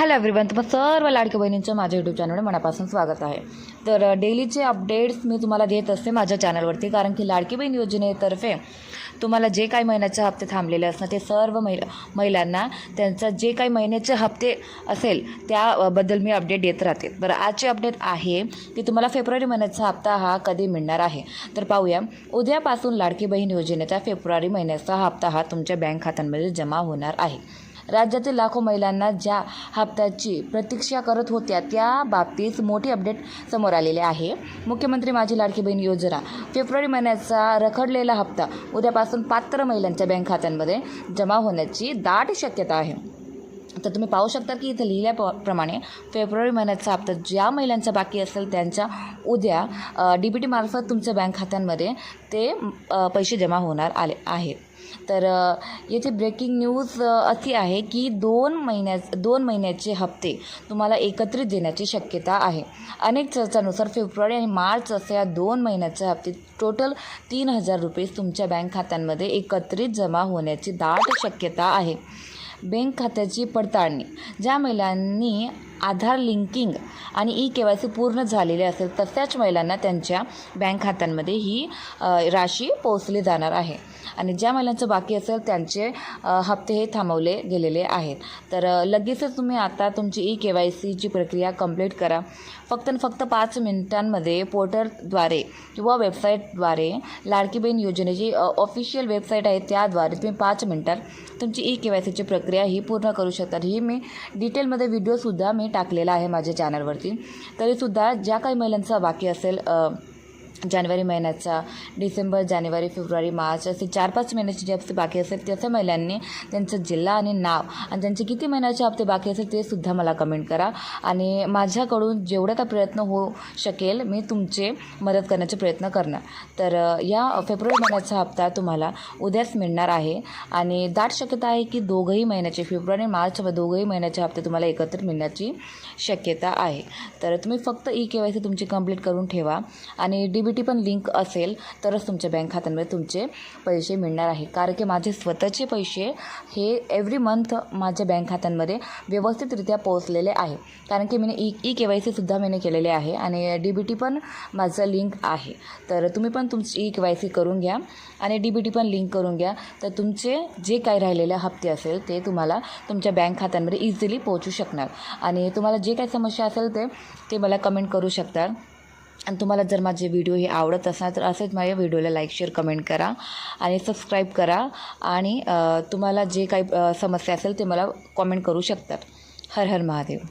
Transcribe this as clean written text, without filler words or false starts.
Hello everyone, तुम्हा सर्व लाडक्या बहिणींचं माझ्या यूट्यूब चॅनलवर मनापासून स्वागत आहे. तर डेलीचे अपडेट्स मी तुम्हाला देत असते माझ्या चॅनलवरती, कारण की लाडकी बहीण योजनेतर्फे तुम्हाला जे काही महिन्याचे हप्ते थांबलेले असतात ते सर्व महिलांना त्यांचा जे काही महिन्याचे हप्ते असेल त्याबद्दल मी अपडेट देत राहते. बरं, आजचे अपडेट आहे की तुम्हाला फेब्रुवारी महिन्याचा हप्ता हा कधी मिळणार आहे. तर पाहूया. उद्यापासून लाडकी बहीण योजनेचा फेब्रुवारी महिन्याचा हप्ता हा तुमच्या बँक खात्यांमध्ये जमा होणार आहे. राज्यातील लाखो महिलांना ज्या हप्त्याची प्रतीक्षा करत होत्या त्या बाबतीत मोठी अपडेट समोर आलेले आहे. मुख्यमंत्री माझी लाडकी बहीण योजना फेब्रुवारी महिन्याचा रखडलेला हप्ता उद्यापासून पात्र महिलांच्या बँक खात्यांमध्ये जमा होण्याची दाट शक्यता आहे. तर तुम्ही पाहू शकता की इथं लिहिल्याप्रमाणे फेब्रुवारी महिन्याचा हप्ता ज्या महिलांचा बाकी असेल त्यांच्या उद्या DBT मार्फत तुमच्या बँक खात्यांमध्ये ते पैसे जमा होणार आले आहेत. तर येथे ब्रेकिंग न्यूज अशी आहे की दोन महिन्याचे हप्ते तुम्हाला एकत्रित देण्याची शक्यता आहे. अनेक चर्चांनुसार फेब्रुवारी आणि मार्च असे या 2 महिन्याचे हप्ते टोटल 3,000 रुपये तुमच्या बँक खात्यांमध्ये एकत्रित जमा होण्याची दाट शक्यता आहे. बँक खात्याची पडताळणी ज्या महिलांनी आधार लिंकिंग आणि KYC पूर्ण झालेले असेल तशाच महिलांना त्यांच्या बँक खात्यांमध्ये ही राशी पोहोचली जाणार आहे. आणि ज्या महिलांचं बाकी असेल त्यांचे हप्ते हे थांबवले गेलेले आहेत. तर लगेचच तुम्ही आता तुमची KYCची प्रक्रिया कंप्लीट करा. फक्त 5 मिनिटांमध्ये पोर्टलद्वारे किंवा वेबसाईटद्वारे लाडकी बहीण योजनेची ऑफिशियल वेबसाईट आहे त्याद्वारे तुम्ही 5 मिनिटात तुमची KYCची प्रक्रिया ही पूर्ण करू शकतात. ही मी डिटेलमध्ये व्हिडिओसुद्धा मी टाकलेला आहे माझ्या चॅनलवरती. तरीसुद्धा ज्या काही महिलांचा बाकी असेल जानेवारी महिन्याचा, डिसेंबर, जानेवारी, फेब्रुवारी, मार्च असे 4-5 महिन्याचे जे हप्ते बाकी असेल त्याच्या महिलांनी त्यांचं जिल्हा आणि नाव आणि त्यांचे किती महिन्याचे हप्ते बाकी असेल ते सुद्धा मला कमेंट करा. आणि माझ्याकडून जेवढा का प्रयत्न होऊ शकेल मी तुमचे मदत करण्याचे प्रयत्न करणार. तर या फेब्रुवारी महिन्याचा हप्ता तुम्हाला उद्याच मिळणार आहे आणि दाट शक्यता आहे की दोघंही महिन्याचे फेब्रुवारी मार्च व दोघंही महिन्याचे हप्ते तुम्हाला एकत्रित मिळण्याची शक्यता आहे. तर तुम्ही फक्त KYC तुमची कंप्लीट करून ठेवा आणि DBT पण लिंक असेल तरच तुमच्या बँक खात्यांमध्ये तुमचे पैसे मिळणार आहे. कारण की माझे स्वतःचे पैसे हे एव्हरी मंथ माझ्या बँक खात्यांमध्ये व्यवस्थितरित्या पोहोचलेले आहे. कारण की मी KYCसुद्धा मी केलेले आहे आणि DBT पण माझं लिंक आहे. तर तुम्ही पण तुमची KYC करून घ्या आणि DBT पण लिंक करून घ्या. तर तुमचे जे काही राहिलेले हप्ते असेल ते तुम्हाला तुमच्या बँक खात्यांमध्ये इझिली पोहोचू शकणार. आणि तुम्हाला जे काही समस्या असेल ते मला कमेंट करू शकता. आणि तुम्हाला जर माझे व्हिडिओ हे आवडत असणार तर असेच माझ्या व्हिडिओला लाईक, शेअर, कमेंट करा आणि सबस्क्राईब करा. आणि तुम्हाला जे काही समस्या असेल ते मला कमेंट करू शकतात. हर हर महादेव.